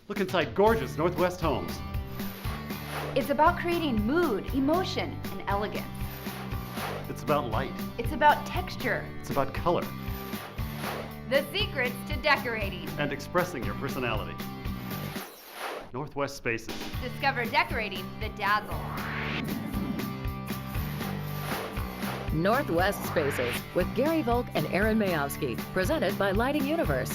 Look inside gorgeous Northwest homes. It's about creating mood, emotion, and elegance. It's about light. It's about texture. It's about color. The secrets to decorating. And expressing your personality. Northwest Spaces. Discover decorating the dazzle. Northwest Spaces with Gary Volk and Aaron Mayovsky, presented by Lighting Universe.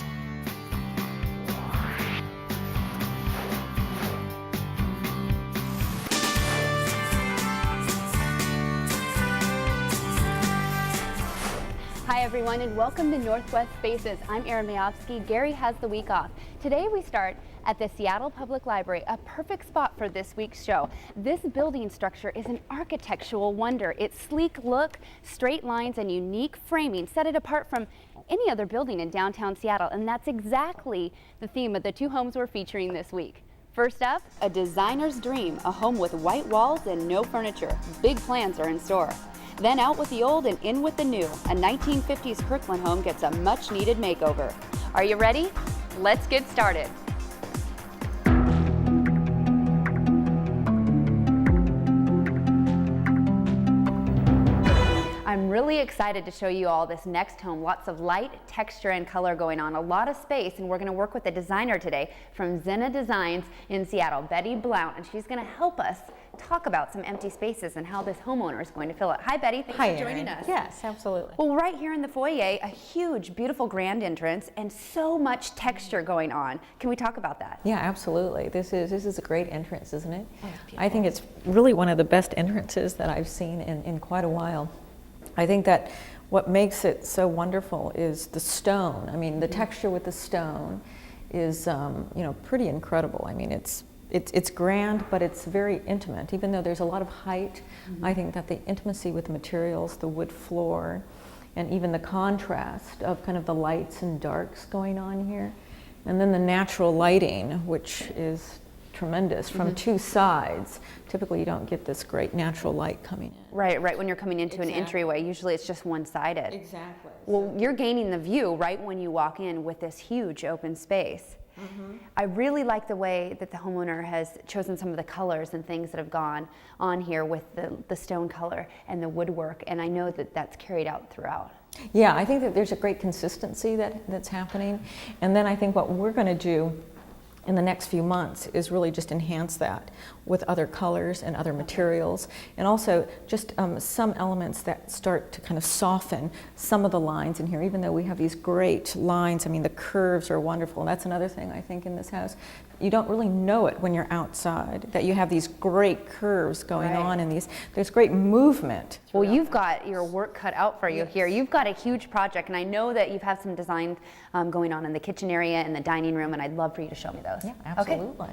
Hi everyone and welcome to Northwest Spaces. I'm Aaron Mayovsky. Gary has the week off. Today we start at the Seattle Public Library, a perfect spot for this week's show. This building structure is an architectural wonder. Its sleek look, straight lines, and unique framing set it apart from any other building in downtown Seattle, and that's exactly the theme of the two homes we're featuring this week. First up, a designer's dream, a home with white walls and no furniture. Big plans are in store. Then out with the old and in with the new. A 1950s Kirkland home gets a much needed makeover. Are you ready? Let's get started. I'm really excited to show you all this next home. Lots of light, texture, and color going on. A lot of space, and we're going to work with a designer today from Zenna Designs in Seattle, Betty Blount, and she's going to help us talk about some empty spaces and how this homeowner is going to fill it. Hi, Betty. Thanks for joining us. Yes, absolutely. Well, right here in the foyer, a huge, beautiful grand entrance and so much texture going on. Can we talk about that? Yeah, absolutely. This is a great entrance, isn't it? Oh, it's beautiful. I think it's really one of the best entrances that I've seen in quite a while. I think that what makes it so wonderful is the stone. I mean, the texture with the stone is, pretty incredible. I mean, it's grand, but it's very intimate. Even though there's a lot of height, I think that the intimacy with the materials, the wood floor, and even the contrast of kind of the lights and darks going on here, and then the natural lighting, which is tremendous from two sides. Typically you don't get this great natural light coming in. Right, when you're coming into an entryway, usually it's just one-sided. Exactly. Well, you're gaining the view right when you walk in with this huge open space. I really like the way that the homeowner has chosen some of the colors and things that have gone on here with the stone color and the woodwork, and I know that that's carried out throughout. Yeah, I think that there's a great consistency that's happening, and then I think what we're going to do in the next few months is really just enhance that with other colors and other materials, and also just some elements that start to kind of soften some of the lines in here. Even though we have these great lines, I mean, the curves are wonderful, and that's another thing I think in this house. You don't really know it when you're outside, that you have these great curves going on, and there's great movement. Well, you've got your work cut out for you here. You've got a huge project, and I know that you've had some design going on in the kitchen area and the dining room, and I'd love for you to show me those. Yeah, absolutely.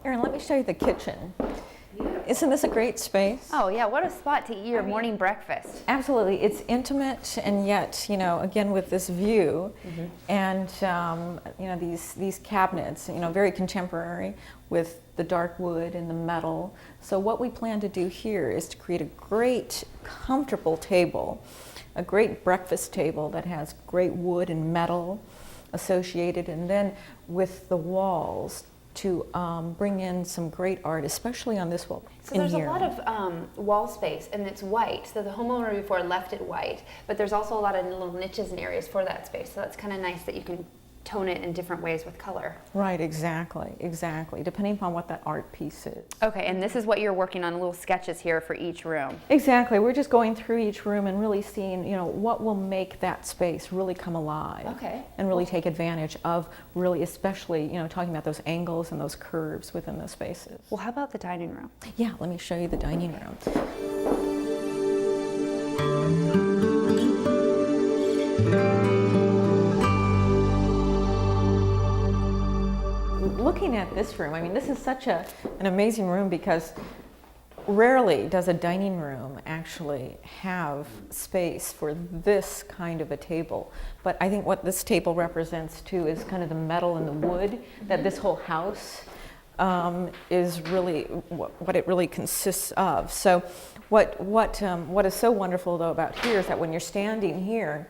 Erin, let me show you the kitchen. Isn't this a great space? Oh yeah, what a spot to eat your morning breakfast. Absolutely, it's intimate, and yet, again with this view, and these cabinets, very contemporary with the dark wood and the metal. So what we plan to do here is to create a great, comfortable table, a great breakfast table that has great wood and metal associated, and then with the walls to bring in some great art, especially on this wall. So there's a lot of wall space, and it's white. So the homeowner before left it white, but there's also a lot of little niches and areas for that space. So that's kind of nice that you can tone it in different ways with color. Right, exactly, depending upon what that art piece is. Okay, and this is what you're working on, little sketches here for each room. Exactly, we're just going through each room and really seeing, what will make that space really come alive. Okay. And really take advantage of really, especially, talking about those angles and those curves within those spaces. Well, how about the dining room? Yeah, let me show you the dining room. Looking at this room, I mean, this is such an amazing room because rarely does a dining room actually have space for this kind of a table. But I think what this table represents too is kind of the metal and the wood that this whole house is really what it really consists of. So what is so wonderful though about here is that when you're standing here,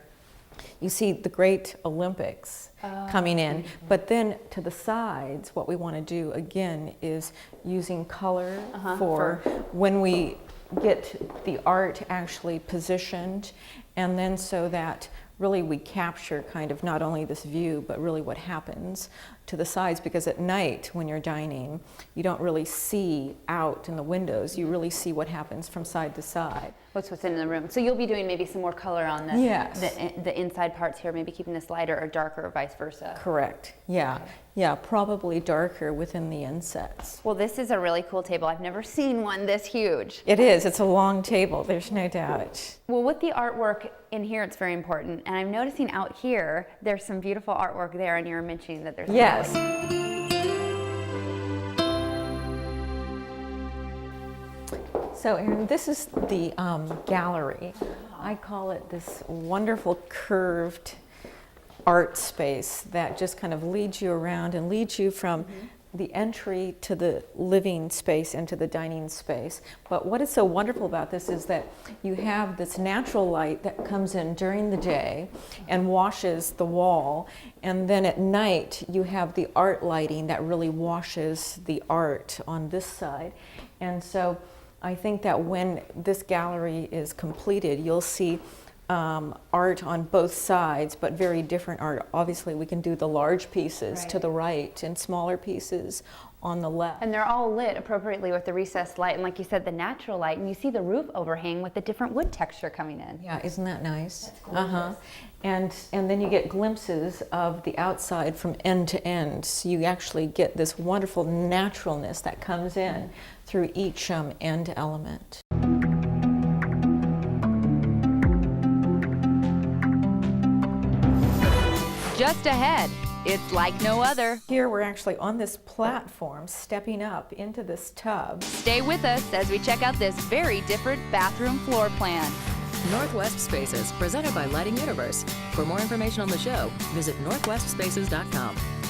you see the great Olympics coming in, but then to the sides, what we want to do again is using color for when we get the art actually positioned, and then so that really we capture kind of not only this view, but really what happens to the sides, because at night when you're dining, you don't really see out in the windows, you really see what happens from side to side. What's in the room. So you'll be doing maybe some more color on the, Yes. the inside parts here, maybe keeping this lighter or darker or vice versa. Correct, yeah. Yeah, probably darker within the insets. Well, this is a really cool table. I've never seen one this huge. It is, it's a long table, there's no doubt. Well, with the artwork in here, it's very important. And I'm noticing out here, there's some beautiful artwork there, and you were mentioning that there's some Yes. So Erin, this is the gallery. I call it this wonderful curved art space that just kind of leads you around and leads you from the entry to the living space into the dining space. But what is so wonderful about this is that you have this natural light that comes in during the day and washes the wall, and then at night you have the art lighting that really washes the art on this side. And so I think that when this gallery is completed, you'll see art on both sides, but very different art. Obviously, we can do the large pieces to the right and smaller pieces on the left. And they're all lit appropriately with the recessed light, and like you said, the natural light, and you see the roof overhang with the different wood texture coming in. Yeah, isn't that nice? And then you get glimpses of the outside from end to end. So you actually get this wonderful naturalness that comes in through each end element. Just ahead, it's like no other. Here we're actually on this platform stepping up into this tub. Stay with us as we check out this very different bathroom floor plan. Northwest Spaces, presented by Lighting Universe. For more information on the show, visit northwestspaces.com.